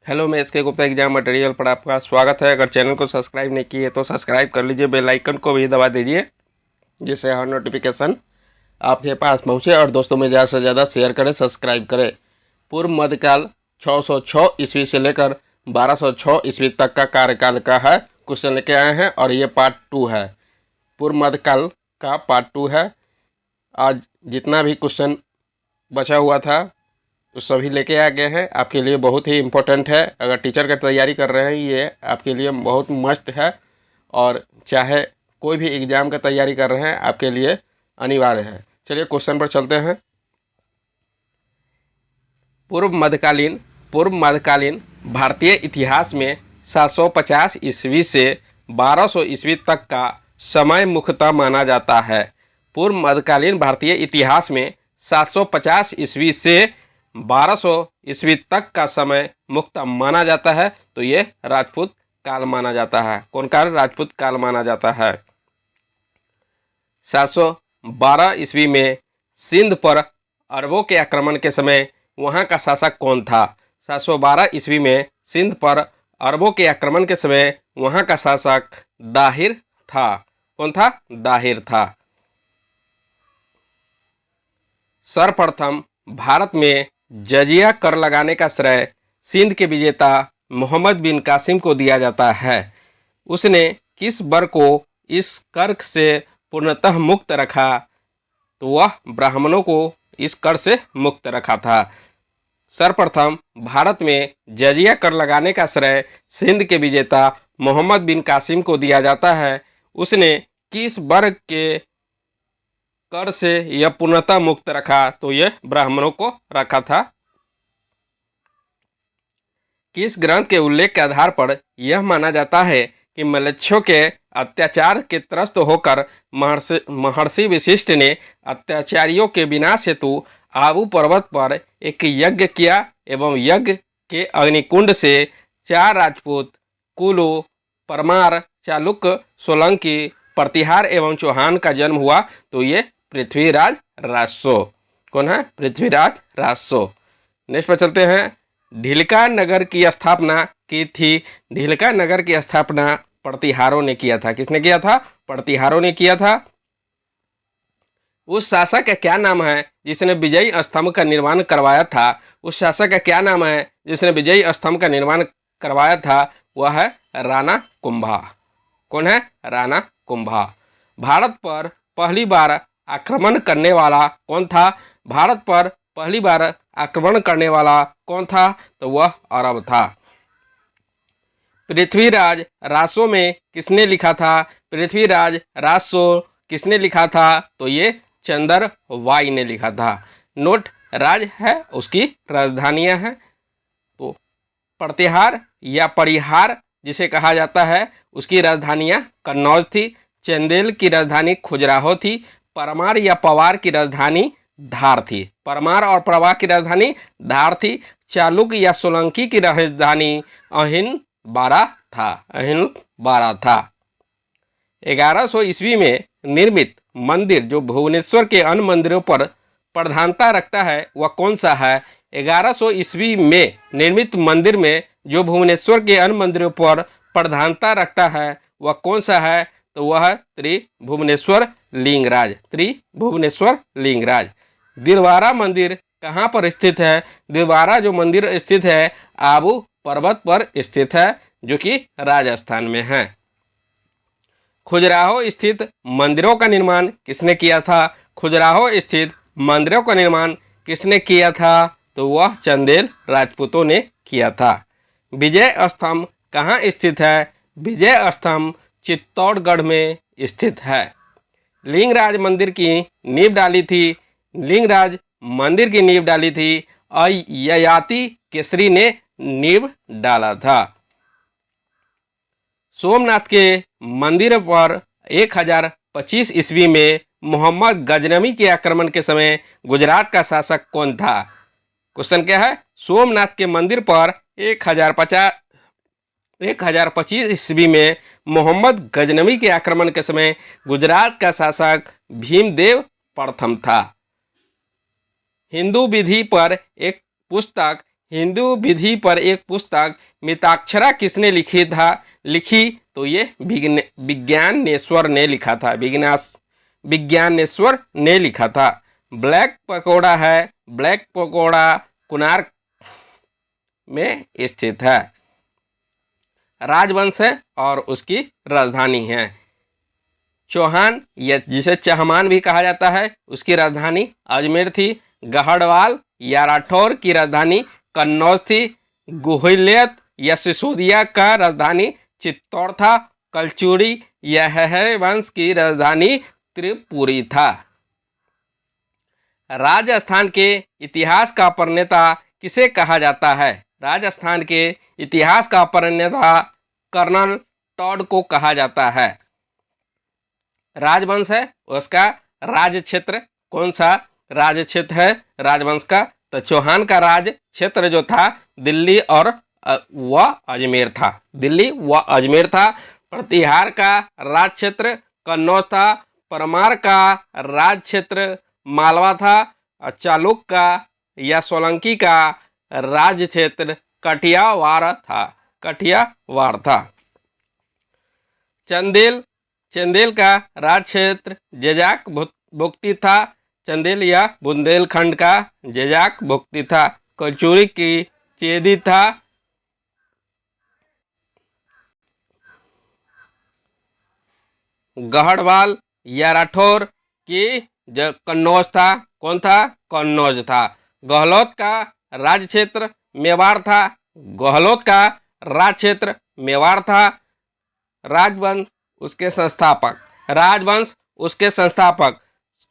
Hello, मैं S के Gupta exam material पर आपका स्वागत है। अगर चैनल को सब्सक्राइब नहीं किए तो सब्सक्राइब कर लीजिए, बेल आइकन को भी दबा दीजिए जिससे हर नोटिफिकेशन आपके पास पहुंचे और दोस्तों में ज़्यादा से ज़्यादा शेयर करें, सब्सक्राइब करें। पूर्व मध्यकाल 606 ईस्वी से लेकर 1206 ईस्वी तक का कार्यकाल का है क्वेश्चन लेके आए हैं और ये पार्ट 2 है। पूर्व मध्यकाल का पार्ट 2 है। आज जितना भी क्वेश्चन बचा हुआ था तो सभी लेके आ गए हैं। आपके लिए बहुत ही इम्पोर्टेंट है। अगर टीचर का तैयारी कर रहे हैं ये आपके लिए बहुत मस्ट है, और चाहे कोई भी एग्ज़ाम का तैयारी कर रहे हैं आपके लिए अनिवार्य है। चलिए क्वेश्चन पर चलते हैं। पूर्व मध्यकालीन भारतीय इतिहास में 750 ईस्वी से 1200 ईस्वी तक का समय मुख्यतः माना जाता है। पूर्व मध्यकालीन भारतीय इतिहास में 750 ईस्वी से 1200 ईस्वी तक का समय मुख्यतः माना जाता है, तो ये राजपूत काल माना जाता है। कौन काल? राजपूत काल माना जाता है। 712 ईस्वी में सिंध पर अरबों के आक्रमण के समय वहाँ का शासक कौन था? 712 ईस्वी में सिंध पर अरबों के आक्रमण के समय वहाँ का शासक दाहिर था। कौन था? दाहिर था। सर्वप्रथम भारत में जजिया कर लगाने का श्रेय सिंध के विजेता मोहम्मद बिन कासिम को दिया जाता है। उसने किस वर्ग को इस कर से पूर्णतः मुक्त रखा? तो वह ब्राह्मणों को इस कर से मुक्त रखा था। सर्वप्रथम भारत में जजिया कर लगाने का श्रेय सिंध के विजेता मोहम्मद बिन कासिम को दिया जाता है। उसने किस वर्ग के कर से यह पूर्णतः मुक्त रखा? तो यह ब्राह्मणों को रखा था। किस ग्रंथ के उल्लेख के आधार पर यह माना जाता है कि म्लेच्छों के अत्याचार के त्रस्त होकर महर्षि वशिष्ठ ने अत्याचारियों के विनाश हेतु आबू पर्वत पर एक यज्ञ किया एवं यज्ञ के अग्निकुंड से 4 राजपूत कुलू, परमार, चालुक्य, सोलंकी, प्रतिहार एवं चौहान का जन्म हुआ। तो ये पृथ्वीराज राजसो। कौन है? पृथ्वीराज राजसो। नेक्स्ट पर चलते हैं। ढिलका नगर की स्थापना की थी। ढिलका नगर की स्थापना प्रतिहारों ने किया था। किसने किया था? प्रतिहारों ने किया था। उस शासक का क्या नाम है जिसने विजयी स्तंभ का निर्माण करवाया था? उस शासक का क्या नाम है जिसने विजयी स्तंभ का निर्माण करवाया था? वह है राणा कुंभा। कौन है? राणा कुंभा। भारत पर पहली बार आक्रमण करने वाला कौन था? भारत पर पहली बार आक्रमण करने वाला कौन था? तो वह अरब था। पृथ्वीराज रासो में किसने लिखा था? पृथ्वीराज रासो किसने लिखा था? तो ये चंदर वाई ने लिखा था। नोट, राज है उसकी राजधानियां हैं। तो प्रतिहार या परिहार जिसे कहा जाता है उसकी राजधानियां कन्नौज थी। चंदेल की राजधानी खजुराहो थी। परमार या पवार की राजधानी धार थी। परमार और पवार की राजधानी धार थी। चालुक्य या सोलंकी की राजधानी अहिन बारा था। अहिन बारा था। 1100 ईस्वी में निर्मित मंदिर जो भुवनेश्वर के अन्य मंदिरों पर प्रधानता रखता है वह कौन सा है? 1100 ईस्वी में निर्मित मंदिर में जो भुवनेश्वर के अन्य मंदिरों पर प्रधानता रखता है वह कौन सा है? तो वह त्रिभुवनेश्वर लिंगराज। त्रिभुवनेश्वर लिंगराज। दिलवारा मंदिर कहाँ पर स्थित है? दिलवारा जो मंदिर स्थित है आबू पर्वत पर स्थित है, जो कि राजस्थान में है। खजुराहो स्थित मंदिरों का निर्माण किसने किया था? खजुराहो स्थित मंदिरों का निर्माण किसने किया था? तो वह चंदेल राजपूतों ने किया था। विजय स्तंभ कहाँ स्थित है? विजय स्तंभ चित्तौड़गढ़ में स्थित है। लिंगराज मंदिर की नींव डाली थी। लिंगराज मंदिर की नींव डाली थी ययाति केसरी ने नींव डाला था। सोमनाथ के मंदिर पर 1025 ईस्वी में मोहम्मद गजनवी के आक्रमण के समय गुजरात का शासक कौन था? क्वेश्चन क्या है? सोमनाथ के मंदिर पर 1025 ईस्वी में मोहम्मद गजनवी के आक्रमण के समय गुजरात का शासक भीमदेव प्रथम था। हिंदू विधि पर एक पुस्तक हिंदू विधि पर एक पुस्तक मिताक्षरा किसने लिखी तो ये विज्ञानेश्वर ने लिखा था। विज्ञानेश्वर ने लिखा था। ब्लैक पकोड़ा है, ब्लैक पकोड़ा कोणार्क में स्थित है। राजवंश है और उसकी राजधानी है चौहान, या जिसे चहमान भी कहा जाता है, उसकी राजधानी अजमेर थी। गढ़वाल या राठौर की राजधानी कन्नौज थी। गुहिलियत या सिसोदिया का राजधानी चित्तौड़ था। कलचुड़ी या हैहर वंश की राजधानी त्रिपुरी था। राजस्थान के इतिहास का प्रणेता किसे कहा जाता है? राजस्थान के इतिहास का प्रणेता कर्नल टॉड को कहा जाता है। राजवंश है, उसका राज क्षेत्र कौन सा राज क्षेत्र है राजवंश का? तो चौहान का राज क्षेत्र जो था दिल्ली और वह अजमेर था। दिल्ली व अजमेर था। प्रतिहार का राज क्षेत्र कन्नौज था। परमार का राज क्षेत्र मालवा था। और चालुक्य का या सोलंकी का राज क्षेत्र कठियावाड़ था। चंदेल का राज क्षेत्र जजाक भुक्ति था। चंदेल या बुंदेलखंड का जजाक भुक्ति था। कचूरी की चेदी था। गढ़वाल या राठौर की कन्नौज था। कौन था? कन्नौज था। गहलोत का राज क्षेत्र मेवाड़ था। गहलोत का राज क्षेत्र मेवाड़ था। राजवंश उसके संस्थापक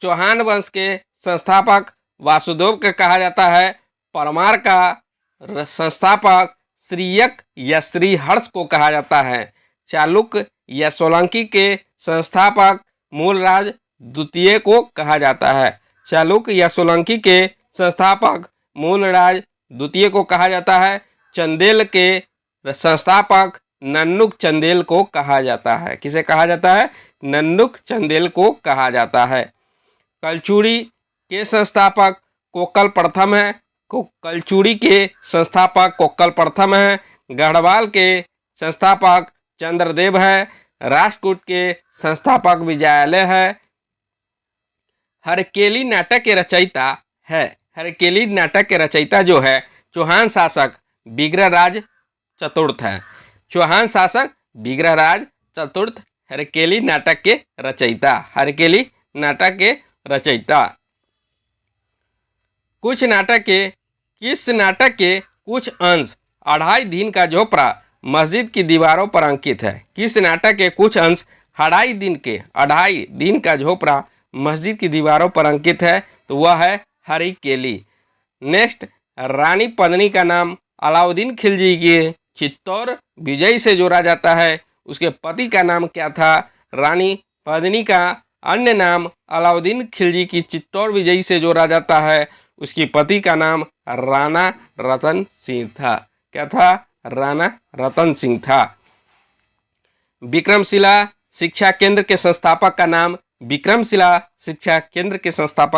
चौहान वंश के संस्थापक वासुदेव के कहा जाता है। परमार का संस्थापक श्रीयक या श्रीहर्ष को कहा जाता है। चालुक्य या सोलंकी के संस्थापक मूलराज द्वितीय को कहा जाता है। चालुक्य या सोलंकी के संस्थापक मूलराज द्वितीय को कहा जाता है। चंदेल के संस्थापक नन्नुक चंदेल को कहा जाता है। किसे कहा जाता है? नन्नुक चंदेल को कहा जाता है। कलचुड़ी के संस्थापक कोकल प्रथम है। कलचुड़ी के संस्थापक कोकल प्रथम है। गढ़वाल के संस्थापक चंद्रदेव है। राष्ट्रकूट के संस्थापक विजयालय है। हरकेली नाटक के रचयिता है। हरकेली नाटक के रचयिता जो है चौहान शासक विग्रहराज चतुर्थ है। चौहान शासक विग्रहराज चतुर्थ हरकेली नाटक के रचयिता। हरकेली नाटक के रचयिता। किस नाटक के कुछ अंश अढ़ाई दिन का झोपड़ा मस्जिद की दीवारों पर अंकित है? किस नाटक के कुछ अंश अढ़ाई दिन का झोपड़ा मस्जिद की दीवारों पर अंकित है? तो वह है हरकेली। नेक्स्ट, रानी पद्मिनी का नाम अलाउद्दीन खिलजी के चित्तौड़ विजय से जोड़ा जाता है। उसके पति का नाम क्या था? रानी पद्मिनी का अन्य नाम अलाउद्दीन खिलजी की चित्तौड़ विजय से जोड़ा जाता है। उसकी पति का नाम राणा रतन सिंह था। क्या था? राणा रतन सिंह था। विक्रमशिला शिक्षा केंद्र के संस्थापक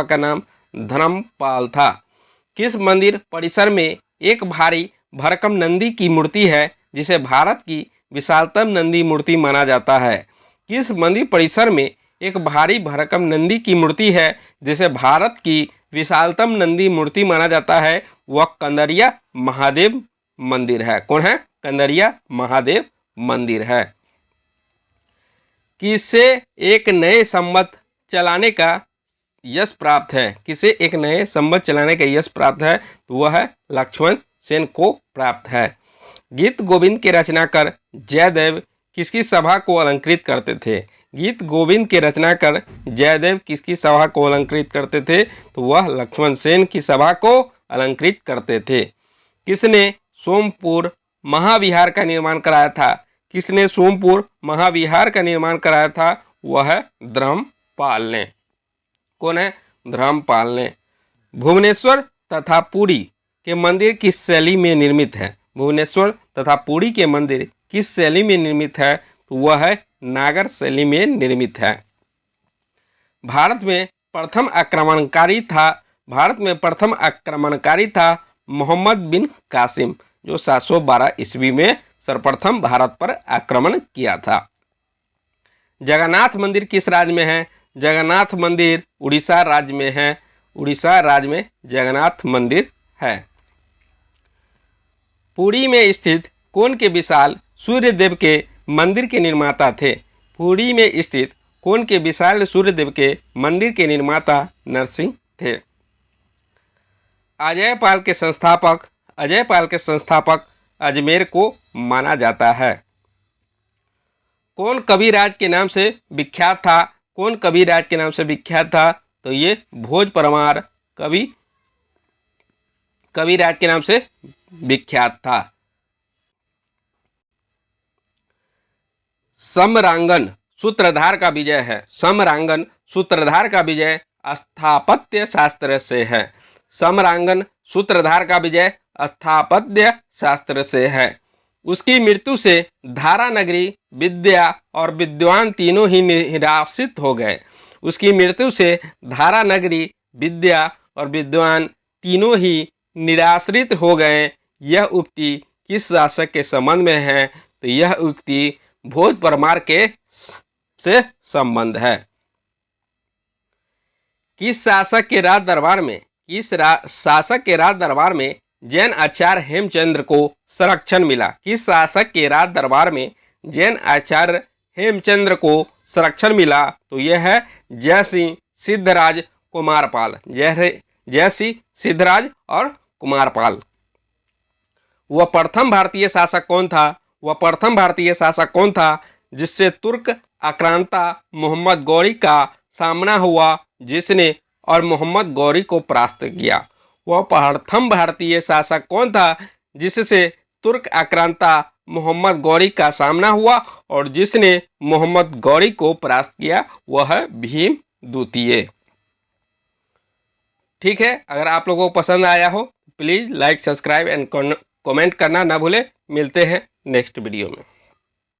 का नाम धर्मपाल था। किस मंदिर परिसर में एक भारी भरकम नंदी की मूर्ति है जिसे भारत की विशालतम नंदी मूर्ति माना जाता है? किस मंदिर परिसर में एक भारी भरकम नंदी की मूर्ति है जिसे भारत की विशालतम नंदी मूर्ति माना जाता है? वह कंदरिया महादेव मंदिर है। कौन है? कंदरिया महादेव मंदिर है। किसे एक नए संवत चलाने का यश प्राप्त है? किसे एक नए संवत चलाने का यश प्राप्त है? तो वह है लक्ष्मण सेन को प्राप्त है। गीत गोविंद के रचनाकार जयदेव किसकी सभा को अलंकृत करते थे? गीत गोविंद के रचनाकार जयदेव किसकी सभा को अलंकृत करते थे? तो वह लक्ष्मण सेन की सभा को अलंकृत करते थे। किसने सोमपुर महाविहार का निर्माण कराया था? किसने सोमपुर महाविहार का निर्माण कराया था? वह है धर्मपाल ने। कौन है? धर्मपाल ने। भुवनेश्वर तथा पुरी के मंदिर किस शैली में निर्मित है? भुवनेश्वर तथा पुरी के मंदिर किस शैली में निर्मित है? तो वह है नागर शैली में निर्मित है। भारत में प्रथम आक्रमणकारी था मोहम्मद बिन कासिम, जो 712 ईस्वी में सर्वप्रथम भारत पर आक्रमण किया था। जगन्नाथ मंदिर किस राज्य में है? जगन्नाथ मंदिर उड़ीसा राज्य में है। उड़ीसा राज्य में जगन्नाथ मंदिर है। पुरी में स्थित कौन के विशाल सूर्यदेव के मंदिर के निर्माता थे? पुरी में स्थित कौन के विशाल सूर्यदेव के मंदिर के निर्माता नरसिंह थे। अजयपाल के संस्थापक अजमेर को माना जाता है। कौन कविराज के नाम से विख्यात था? कौन कविराज के नाम से विख्यात था? तो ये भोज परमार कविराज के नाम से विख्यात था। सम्रांगन सूत्रधार का विजय है। सम्रांगन सूत्रधार का विजय स्थापत्य शास्त्र से है। सम्रांगन सूत्रधार का विजय स्थापत्य शास्त्र से है। उसकी मृत्यु से धारा नगरी, विद्या और विद्वान तीनों ही निराशित हो गए। उसकी मृत्यु से धारा नगरी, विद्या और विद्वान तीनों ही निराश्रित हो गए। यह उक्ति किस शासक के संबंध में है? तो यह उक्ति भोज परमार के से संबंध है। किस शासक के राज दरबार में जैन आचार्य हेमचंद्र को संरक्षण मिला? किस शासक के राज दरबार में जैन आचार्य हेमचंद्र को संरक्षण मिला? तो यह है जयसिंह सिद्धराज कुमारपाल। जयसिंह सिद्धराज और कुमारपाल। वह प्रथम भारतीय शासक कौन था जिससे तुर्क आक्रांता मोहम्मद गौरी का सामना हुआ, जिसने और मोहम्मद गौरी को परास्त किया? वह प्रथम भारतीय शासक कौन था जिससे तुर्क आक्रांता मोहम्मद गौरी का सामना हुआ और जिसने मोहम्मद गौरी को परास्त किया? वह है भीम द्वितीय। ठीक है, अगर आप लोगों को पसंद आया हो please like, subscribe and comment करना ना भूलें। मिलते हैं नेक्स्ट वीडियो में।